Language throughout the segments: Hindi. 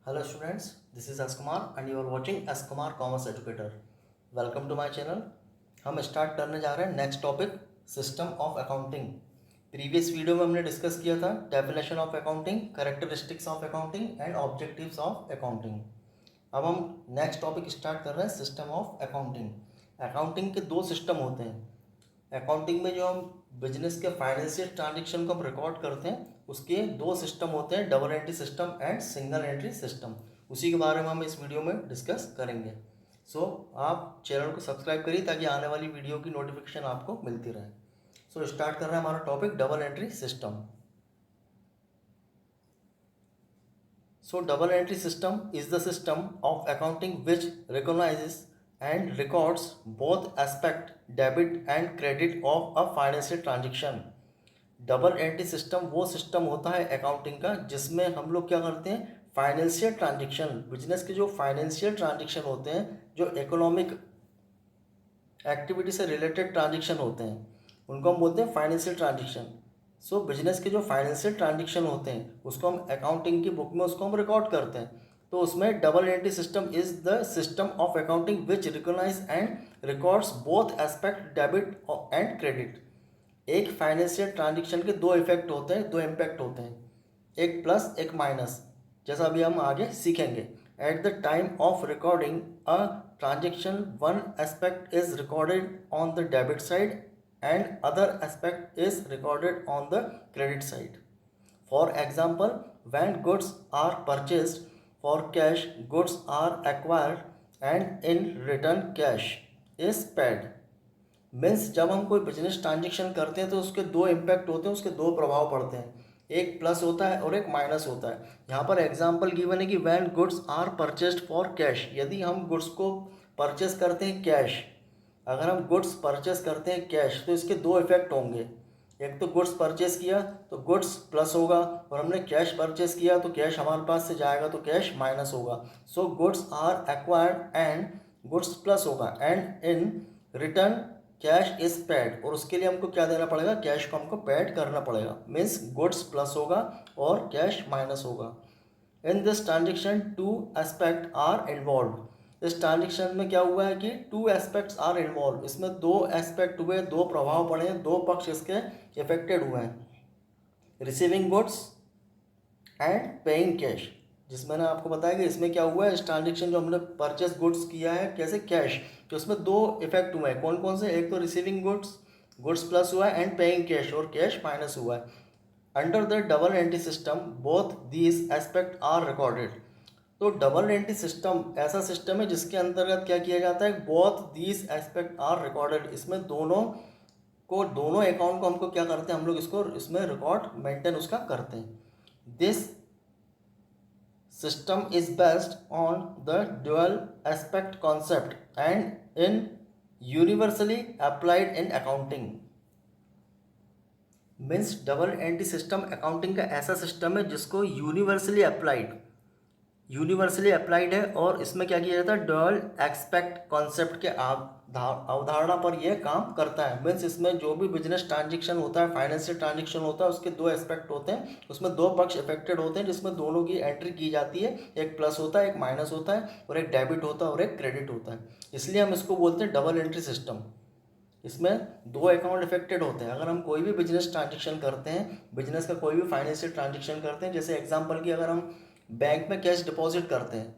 Hello students, this is S Kumar and you are watching S Kumar Commerce Educator. Welcome to my channel. हम स्टार्ट करने जा रहे हैं next topic system of accounting. Previous video में हमने डिस्कस किया था definition of accounting, characteristics of accounting and objectives of accounting. अब हम नेक्स्ट टॉपिक स्टार्ट कर रहे हैं सिस्टम ऑफ अकाउंटिंग। अकाउंटिंग के दो सिस्टम होते हैं। अकाउंटिंग में जो हम बिजनेस के फाइनेंशियल ट्रांजेक्शन को हम रिकॉर्ड करते हैं उसके दो सिस्टम होते हैं, double entry system and single entry system. उसी के बारे में हम इस वीडियो में डिस्कस करेंगे। आप चैनल को सब्सक्राइब करिए ताकि आने वाली वीडियो की नोटिफिकेशन आपको मिलती रहे। स्टार्ट कर रहे हैं हमारा topic double entry system. Double entry system is the system of accounting which recognises and records both aspect debit and credit of a financial transaction। Double entry system वो सिस्टम होता है अकाउंटिंग का जिसमें हम लोग क्या करते हैं, फाइनेंशियल ट्रांजेक्शन, बिजनेस के जो फाइनेंशियल ट्रांजेक्शन होते हैं, जो इकोनॉमिक एक्टिविटी से रिलेटेड ट्रांजेक्शन होते हैं, उनको हम बोलते हैं फाइनेंशियल ट्रांजेक्शन। बिजनेस के जो फाइनेंशियल ट्रांजेक्शन होते हैं उसको हम अकाउंटिंग की बुक में उसको हम रिकॉर्ड करते हैं। तो उसमें double entry system is the system of accounting which recognize and records both aspect debit and credit. एक फाइनेंशियल ट्रांजेक्शन के दो इफेक्ट होते हैं, दो इम्पैक्ट होते हैं, एक प्लस एक माइनस, जैसा अभी हम आगे सीखेंगे। At the time of recording a transaction one aspect is recorded on the debit side and other aspect is recorded on the credit side. For example, when goods are purchased for cash, goods are acquired and in return cash is paid। Means जब हम कोई बिजनेस ट्रांजेक्शन करते हैं तो उसके दो इम्पैक्ट होते हैं, उसके दो प्रभाव पड़ते हैं, एक प्लस होता है और एक माइनस होता है। यहाँ पर एग्जांपल गिवन है कि when goods are purchased for cash, यदि हम गुड्स को परचेस करते हैं कैश, अगर हम गुड्स परचेस करते हैं कैश तो इसके दो इफेक्ट होंगे। एक तो गुड्स परचेस किया तो गुड्स प्लस होगा, और हमने कैश परचेस किया तो कैश हमारे पास से जाएगा तो कैश माइनस होगा। Goods are acquired and goods plus होगा and in return cash is paid, और उसके लिए हमको क्या देना पड़ेगा, कैश को हमको पेड करना पड़ेगा। मीन्स गुड्स प्लस होगा और कैश माइनस होगा। In this transaction two aspect are involve. इस ट्रांजेक्शन में क्या हुआ है कि टू एस्पेक्ट्स आर इन्वॉल्व, इसमें दो एस्पेक्ट हुए, दो प्रभाव पड़े हैं, दो पक्ष इसके इफेक्टेड हुए हैं, receiving goods and paying cash. जिसमें ना आपको बताया कि इसमें क्या हुआ है, इस ट्रांजेक्शन जो हमने परचेस गुड्स किया है कैसे कैश, तो उसमें दो इफेक्ट हुए हैं। कौन कौन से, एक तो रिसीविंग गुड्स, गुड्स प्लस हुआ है, एंड पेइंग कैश, और कैश माइनस हुआ है। Under the double entry system both these aspect are recorded. तो डबल एंट्री सिस्टम ऐसा सिस्टम है जिसके अंतर्गत क्या किया जाता है, both these aspect are recorded. इसमें दोनों अकाउंट को हमको क्या करते हैं, हम लोग इसको इसमें रिकॉर्ड मेंटेन उसका करते हैं। This system is based on the dual aspect concept and in universally applied in accounting. Means double entry system accounting का ऐसा सिस्टम है जिसको यूनिवर्सली अप्लाइड है, और इसमें क्या किया जाता है, डुअल एस्पेक्ट कॉन्सेप्ट के अवधारणा पर यह काम करता है। मीन्स इसमें जो भी बिजनेस ट्रांजेक्शन होता है, फाइनेंशियल ट्रांजेक्शन होता है, उसके दो एस्पेक्ट होते हैं, उसमें दो पक्ष इफेक्टेड होते हैं, जिसमें दोनों की एंट्री की जाती है, एक प्लस होता है, एक माइनस होता है, और एक डेबिट होता है और एक क्रेडिट होता है। इसलिए हम इसको बोलते हैं डबल एंट्री सिस्टम। इसमें दो अकाउंट इफेक्टेड होते हैं। अगर हम कोई भी बिजनेस ट्रांजेक्शन करते हैं, बिजनेस का कोई भी फाइनेंशियल ट्रांजेक्शन करते हैं, जैसे एग्जांपल की अगर हम बैंक में कैश डिपॉजिट करते हैं,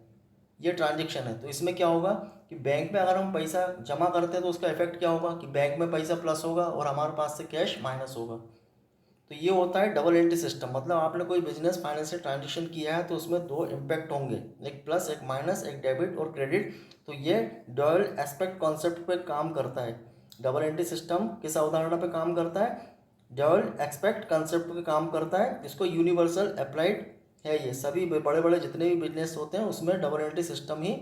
ये ट्रांजेक्शन है, तो इसमें क्या होगा कि बैंक में अगर हम पैसा जमा करते हैं तो उसका इफेक्ट क्या होगा कि बैंक में पैसा प्लस होगा और हमारे पास से कैश माइनस होगा। तो ये होता है डबल एंट्री सिस्टम। मतलब आपने कोई बिजनेस फाइनेंशियल ट्रांजेक्शन किया है तो उसमें दो इम्पैक्ट होंगे, एक प्लस एक माइनस, एक डेबिट और क्रेडिट। तो ये डुअल एस्पेक्ट कॉन्सेप्ट पे काम करता है। डबल एंट्री सिस्टम किस अवधारणा पे काम करता है, डुअल एस्पेक्ट कॉन्सेप्ट पे काम करता है। इसको यूनिवर्सल अप्लाइड है, ये सभी बड़े बड़े जितने भी बिजनेस होते हैं उसमें डबल एंट्री सिस्टम ही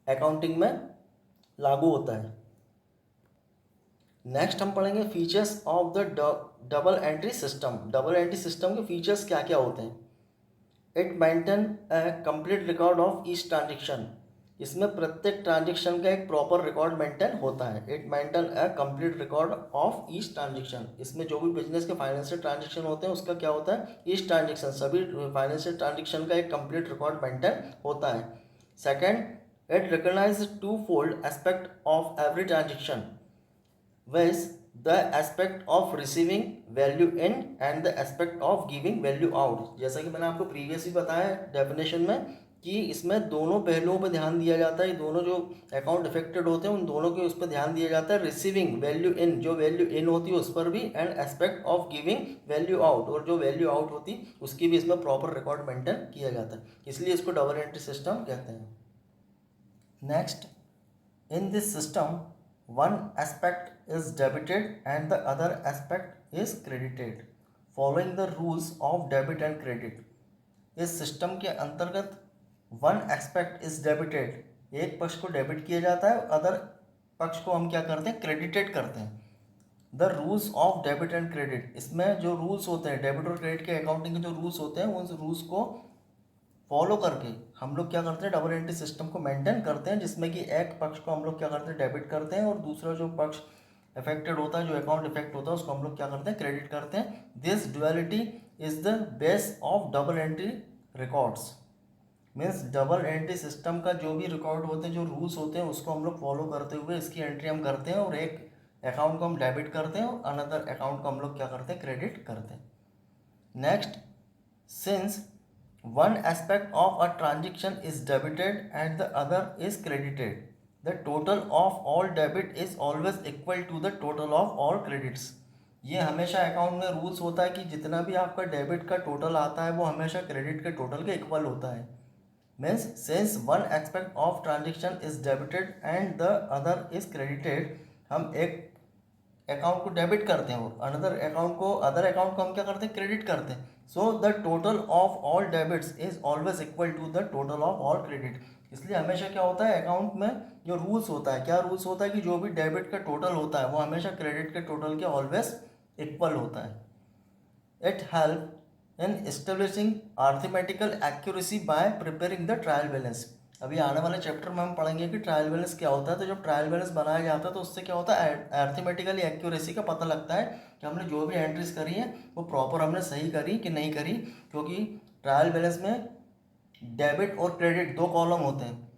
अकाउंटिंग में लागू होता है। नेक्स्ट हम पढ़ेंगे features of the double entry system. Double entry system के फीचर्स क्या क्या होते हैं। It maintain a complete record of each transaction. इसमें प्रत्येक ट्रांजेक्शन का एक प्रॉपर रिकॉर्ड मेंटेन होता है। It maintain a complete record of each transaction. इसमें जो भी बिजनेस के फाइनेंशियल ट्रांजेक्शन होते हैं उसका क्या होता है, ईच ट्रांजेक्शन, सभी फाइनेंशियल ट्रांजेक्शन का एक कंप्लीट रिकॉर्ड मेंटेन होता है। Second, it recognize two fold aspect of every transaction, with the aspect of receiving value in and the aspect of giving value out। जैसा कि मैंने आपको प्रीवियसली बताया डेफिनेशन में कि इसमें दोनों पहलुओं पर ध्यान दिया जाता है। ये दोनों जो अकाउंट अफेक्टेड होते हैं उन दोनों के उस पर ध्यान दिया जाता है। रिसीविंग वैल्यू इन, जो वैल्यू इन होती है उस पर भी, and aspect of giving value out, और जो वैल्यू आउट होती है उसकी भी इसमें प्रॉपर रिकॉर्ड मेंटेन किया जाता है, इसलिए इसको डबल एंट्री सिस्टम कहते हैं। Next, in this system one aspect is debited and the other aspect is credited following the rules of debit and credit। इस सिस्टम के अंतर्गत वन एस्पेक्ट इज डेबिटेड, एक पक्ष को डेबिट किया जाता है, अदर पक्ष को हम क्या करते हैं, क्रेडिटेड करते हैं। The rules of debit and credit, इसमें जो रूल्स होते हैं डेबिट और क्रेडिट के अकाउंटिंग के जो रूल्स होते हैं उन रूल्स को फॉलो करके हम लोग क्या करते हैं, डबल एंट्री सिस्टम को मेंटेन करते हैं, जिसमें कि एक पक्ष को हम लोग क्या करते हैं, डेबिट करते हैं, और दूसरा जो पक्ष अफेक्टेड होता है, जो अकाउंट इफेक्ट होता है, उसको हम लोग क्या करते हैं, क्रेडिट करते हैं। This duality is the base of double entry records. Means double entry system का जो भी रिकॉर्ड होते हैं, जो रूल्स होते हैं, उसको हम लोग फॉलो करते हुए इसकी एंट्री हम करते हैं, और एक अकाउंट को हम डेबिट करते हैं और अनदर अकाउंट को हम लोग क्या करते हैं, क्रेडिट करते हैं। Next, since one aspect of a transaction is debited and the other is credited, the total of all debit is always equal to the total of all credits। ये हमेशा अकाउंट में रूल्स होता है कि जितना भी आपका डेबिट का टोटल आता है वो हमेशा क्रेडिट के टोटल के इक्वल होता है। Means since one aspect of transaction is debited and the other is credited, हम एक अकाउंट को डेबिट करते हैं और अनदर अकाउंट को, अदर अकाउंट को हम क्या करते हैं, क्रेडिट करते हैं। So the total of all debits is always equal to the total of all credit. इसलिए हमेशा क्या होता है, अकाउंट में जो रूल्स होता है, क्या रूल्स होता है कि जो भी डेबिट का टोटल होता है वो हमेशा क्रेडिट के टोटल के ऑलवेज इक्वल होता है। It help in establishing arithmetical accuracy bye preparing the trial balance. अभी आने वाले चैप्टर में हम पढ़ेंगे कि ट्रायल बैलेंस क्या होता है। तो जब ट्रायल बैलेंस बनाया जाता है तो उससे क्या होता है, अर्थमेटिकली एक्यूरेसी का पता लगता है कि हमने जो भी एंट्रीज करी है वो प्रॉपर हमने सही करी कि नहीं करी, क्योंकि ट्रायल बैलेंस में डेबिट और क्रेडिट दो कॉलम होते हैं।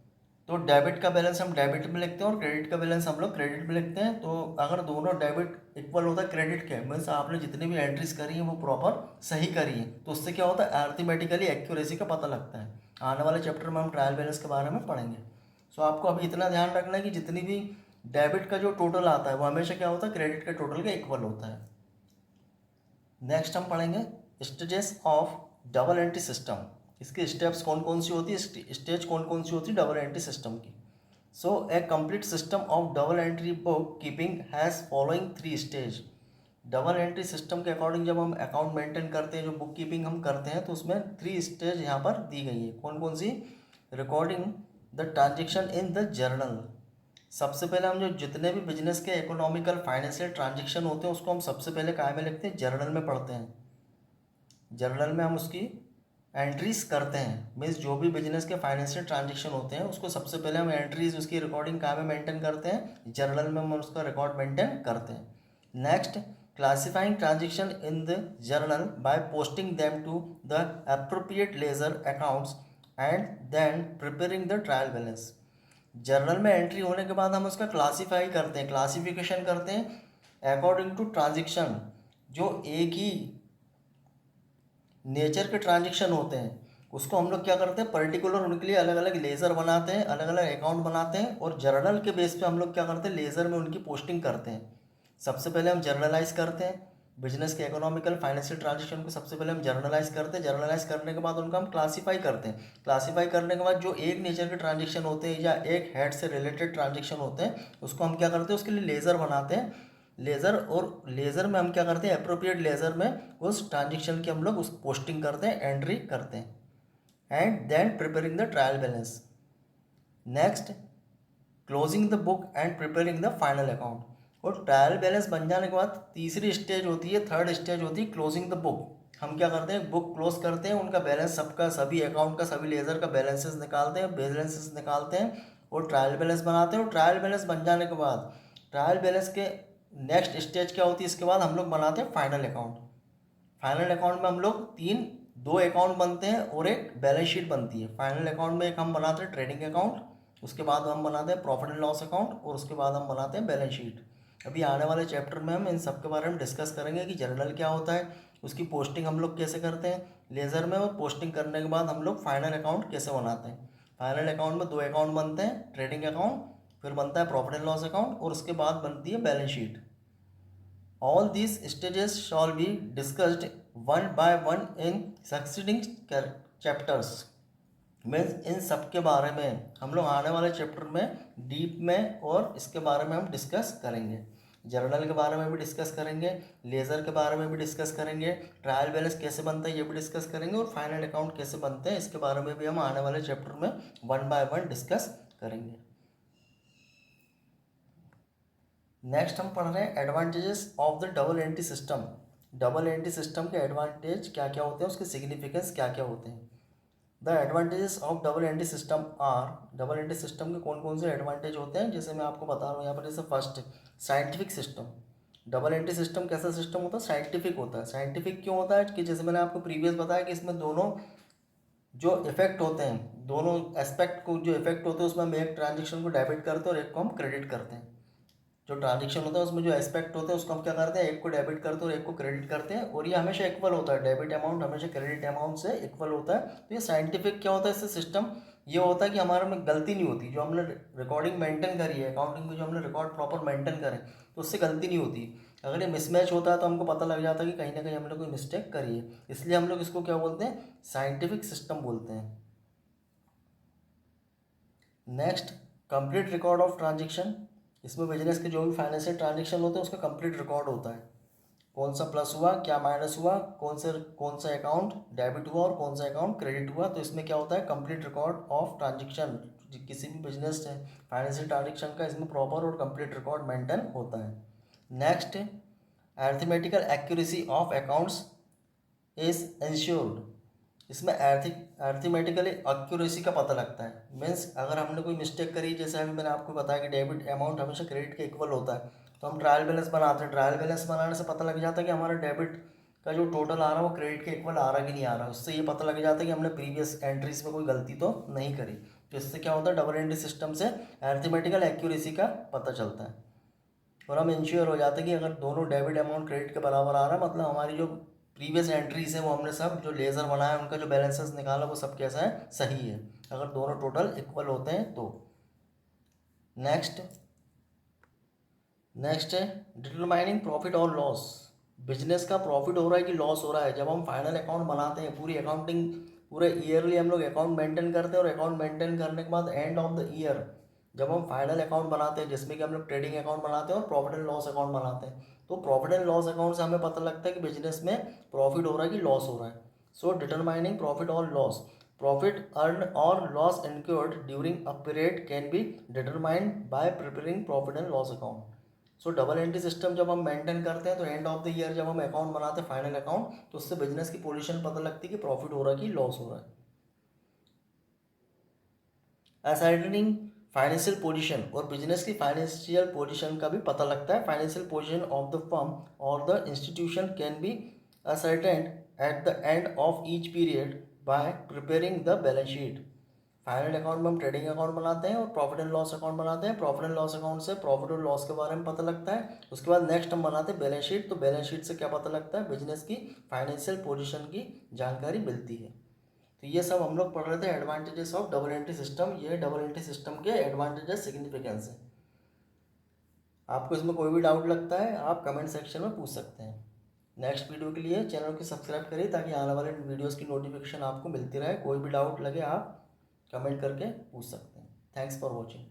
तो डेबिट का बैलेंस हम डेबिट में लिखते हैं और क्रेडिट का बैलेंस हम लोग क्रेडिट में लिखते हैं। तो अगर दोनों डेबिट इक्वल होता है क्रेडिट के, मीन्स आपने जितनी भी एंट्रीज करी हैं वो प्रॉपर सही करी है, तो उससे क्या होता है, अर्थमेटिकली एक्यूरेसी का पता लगता है। आने वाले चैप्टर में हम ट्रायल बैलेंस के बारे में पढ़ेंगे। सो आपको अभी इतना ध्यान रखना है कि जितनी भी डेबिट का जो टोटल आता है वो हमेशा क्या होता है, क्रेडिट के टोटल के इक्वल होता है। नेक्स्ट हम पढ़ेंगे stages of double entry system. इसके स्टेप्स कौन कौन सी होती है, स्टेज कौन कौन सी होती है डबल एंट्री सिस्टम की। So a complete system of double entry book keeping has following 3 stage. Double entry system के अकॉर्डिंग जब हम अकाउंट मेंटेन करते हैं, जो बुक कीपिंग हम करते हैं, तो उसमें 3 स्टेज यहाँ पर दी गई है। कौन कौन सी, recording the transaction in the journal. सबसे पहले हम जो जितने भी बिजनेस के इकोनॉमिकल फाइनेंशियल ट्रांजेक्शन होते हैं उसको हम सबसे पहले काय में लिखते हैं, जर्नल में पढ़ते हैं। जर्नल में हम उसकी एंट्रीज करते हैं। मीन्स जो भी बिजनेस के फाइनेंशियल ट्रांजेक्शन होते हैं उसको सबसे पहले हम एंट्रीज, उसकी रिकॉर्डिंग काय में मेंटेन करते हैं, जर्नल में हम उसका रिकॉर्ड मेंटेन करते हैं। Next, classifying transaction in the journal by posting them to the appropriate ledger accounts and then preparing the trial balance। Journal में एंट्री होने के बाद हम उसका क्लासीफाई करते हैं, क्लासिफिकेशन करते हैं अकॉर्डिंग टू ट्रांजेक्शन। जो एक ही नेचर के ट्रांजेक्शन होते हैं उसको हम लोग क्या करते हैं, पर्टिकुलर उनके लिए अलग अलग लेज़र बनाते हैं, अलग अलग अकाउंट बनाते हैं, और जर्नल के बेस पे हम लोग क्या करते हैं, लेज़र में उनकी पोस्टिंग करते हैं। सबसे पहले हम जर्नलाइज करते हैं बिजनेस के इकोनॉमिकल फाइनेंशियल ट्रांजेक्शन को, सबसे पहले हम जर्नलाइज करते हैं। जर्नलाइज करने के बाद उनका हम क्लासीफाई करते हैं। क्लासीफाई करने के बाद जो एक नेचर के ट्रांजेक्शन होते हैं या एक हेड से रिलेटेड ट्रांजेक्शन होते हैं उसको हम क्या करते हैं, उसके लिए लेज़र बनाते हैं। लेज़र, और लेज़र में हम क्या करते हैं, अप्रोप्रिएट लेज़र में उस ट्रांजेक्शन की हम लोग उस पोस्टिंग करते हैं, एंट्री करते हैं, and then preparing the trial balance. Next, closing the book and preparing the final account. और ट्रायल बैलेंस बन जाने के बाद तीसरी स्टेज होती है, थर्ड स्टेज होती है क्लोजिंग द बुक। हम क्या करते हैं, बुक क्लोज करते हैं, उनका बैलेंस सबका, सभी अकाउंट का, सभी लेज़र का बैलेंसेस निकालते हैं, बैलेंसेस निकालते हैं, और ट्रायल बैलेंस बनाते हैं। और ट्रायल बैलेंस बन जाने के बाद ट्रायल बैलेंस के नेक्स्ट स्टेज क्या होती है, इसके बाद हम लोग बनाते हैं फाइनल अकाउंट। फाइनल अकाउंट में हम लोग दो अकाउंट बनते हैं और एक बैलेंस शीट बनती है। फाइनल अकाउंट में एक हम बनाते हैं ट्रेडिंग अकाउंट, उसके बाद हम बनाते हैं प्रॉफिट एंड लॉस अकाउंट, और उसके बाद हम बनाते हैं बैलेंस शीट। अभी आने वाले चैप्टर में हम इन सब के बारे में डिस्कस करेंगे कि जर्नल क्या होता है, उसकी पोस्टिंग हम लोग कैसे करते हैं लेज़र में, और पोस्टिंग करने के बाद हम लोग फाइनल अकाउंट कैसे बनाते हैं। फाइनल अकाउंट में दो अकाउंट बनते हैं, ट्रेडिंग अकाउंट, फिर बनता है प्रॉफिट एंड लॉस अकाउंट, और उसके बाद बनती है balance sheet. All these stages shall be discussed one by one in succeeding chapters। Means in सब के बारे में हम लोग आने वाले चैप्टर में डीप में और इसके बारे में हम डिस्कस करेंगे। जर्नल के बारे में भी डिस्कस करेंगे, लेज़र के बारे में भी डिस्कस करेंगे, ट्रायल बैलेंस कैसे बनता है ये भी डिस्कस करेंगे, और फाइनल अकाउंट कैसे बनते हैं इसके बारे में भी हम आने वाले चैप्टर में वन बाय वन डिस्कस करेंगे। नेक्स्ट हम पढ़ रहे हैं advantages of the double entry system. Double entry system के एडवांटेज क्या क्या होते हैं, उसके सिग्निफिकेंस क्या क्या होते हैं। The advantages of double entry system are, double entry system के कौन कौन से एडवांटेज होते हैं, जैसे मैं आपको बता रहा हूँ यहाँ पर। जैसे first, scientific system. Double entry system कैसा सिस्टम होता है, साइंटिफिक होता है। साइंटिफिक क्यों होता है कि जैसे मैंने आपको प्रीवियस बताया कि इसमें दोनों जो इफेक्ट होते हैं, दोनों एस्पेक्ट को जो इफेक्ट होते हैं उसमें हम एक ट्रांजेक्शन को डेबिट करते हैं और एक को हम क्रेडिट करते हैं। जो ट्रांजेक्शन होता है उसमें जो एस्पेक्ट होते हैं उसको हम क्या करते हैं, एक को डेबिट करते हैं और एक को क्रेडिट करते हैं, और ये हमेशा इक्वल होता है। डेबिट अमाउंट हमेशा क्रेडिट अमाउंट से इक्वल होता है। तो ये साइंटिफिक क्या होता है इससे सिस्टम, ये होता है कि हमारे में गलती नहीं होती। जो हमने रिकॉर्डिंग मेंटेन करी है, अकाउंटिंग में जो हमने रिकॉर्ड प्रॉपर मेंटेन करें तो उससे गलती नहीं होती। अगर ये मिसमैच होता है तो हमको पता लग जाता है कि कहीं ना कहीं हमने कोई मिस्टेक करी है। इसलिए हम लोग इसको क्या बोलते हैं, साइंटिफिक सिस्टम बोलते हैं। Next, complete record of transaction. इसमें बिजनेस के जो भी फाइनेंशियल ट्रांजेक्शन होते हैं उसका कंप्लीट रिकॉर्ड होता है। कौन सा प्लस हुआ, क्या माइनस हुआ, कौन सा अकाउंट डेबिट हुआ और कौन सा अकाउंट क्रेडिट हुआ। तो इसमें क्या होता है, कंप्लीट रिकॉर्ड ऑफ ट्रांजेक्शन। किसी भी बिजनेस है फाइनेंशियल ट्रांजेक्शन का इसमें प्रॉपर और कंप्लीट रिकॉर्ड मेंटेन होता है। Next, arithmetical accuracy of accounts is insured. इसमें अर्थमेटिकली एक्यूरेसी का पता लगता है। मीन्स अगर हमने कोई मिस्टेक करी, जैसे अभी मैंने आपको बताया कि डेबिट अमाउंट हमेशा क्रेडिट के इक्वल होता है, तो हम ट्रायल बैलेंस बनाते हैं। ट्रायल बैलेंस बनाने से पता लग जाता है कि हमारा डेबिट का जो टोटल आ रहा है वो क्रेडिट के इक्वल आ रहा है कि नहीं आ रहा है। उससे ये पता लग जाता है कि हमने प्रीवियस एंट्रीज में कोई गलती तो नहीं करी। तो इससे क्या होता है, डबल एंट्री सिस्टम से अर्थमेटिकल एक्यूरेसी का पता चलता है, और हम इंश्योर हो जाते हैं कि अगर दोनों डेबिट अमाउंट क्रेडिट के बराबर आ रहा है, मतलब हमारी जो प्रीवियस एंट्रीज है वो हमने सब जो लेज़र बनाया उनका जो बैलेंसेस निकाला वो सब कैसा है, सही है, अगर दोनों टोटल इक्वल होते हैं तो। नेक्स्ट नेक्स्ट है डिटरमाइनिंग प्रॉफिट और लॉस। बिजनेस का प्रॉफिट हो रहा है कि लॉस हो रहा है, जब हम फाइनल अकाउंट बनाते हैं। पूरी अकाउंटिंग पूरे ईयरली हम लोग अकाउंट मेंटेन करते हैं, और अकाउंट मेंटेन करने के बाद एंड ऑफ द ईयर जब हम फाइनल अकाउंट बनाते हैं, जिसमें कि हम लोग ट्रेडिंग अकाउंट बनाते हैं और प्रॉफिट एंड लॉस अकाउंट बनाते हैं, तो प्रॉफिट एंड लॉस अकाउंट से हमें पता लगता है कि बिजनेस में प्रॉफिट हो रहा है कि लॉस हो रहा है। सो डिटरमाइनिंग प्रॉफिट और लॉस, प्रॉफिट अर्न और loss incurred during a period can be determined by preparing profit and loss account. So double entry system जब हम मेंटेन करते हैं तो एंड ऑफ द ईयर जब हम अकाउंट बनाते हैं फाइनल अकाउंट, तो उससे बिजनेस की पोजीशन पता लगती है कि प्रॉफिट हो रहा है कि लॉस हो रहा है। असाइडनिंग फाइनेंशियल पोजीशन, और बिजनेस की फाइनेंशियल पोजीशन का भी पता लगता है। Financial position of the firm और the institution can be ascertained at the end of each period by preparing the balance sheet. Final account में हम ट्रेडिंग अकाउंट बनाते हैं और प्रॉफिट एंड लॉस अकाउंट बनाते हैं। प्रॉफिट एंड लॉस अकाउंट से प्रॉफिट और लॉस के बारे में पता लगता है। उसके बाद नेक्स्ट हम बनाते हैं बैलेंस शीट। तो बैलेंस शीट से क्या पता लगता है, बिजनेस की फाइनेंशियल पोजीशन की जानकारी मिलती है। तो ये सब हम लोग पढ़ रहे थे advantages of double entry system. ये डबल एंट्री सिस्टम के एडवांटेजेस सिग्निफिकेंस है। आपको इसमें कोई भी डाउट लगता है आप कमेंट सेक्शन में पूछ सकते हैं। नेक्स्ट वीडियो के लिए चैनल को सब्सक्राइब करिए ताकि आने वाले वीडियोस की नोटिफिकेशन आपको मिलती रहे। कोई भी डाउट लगे आप कमेंट करके पूछ सकते हैं। Thanks for watching.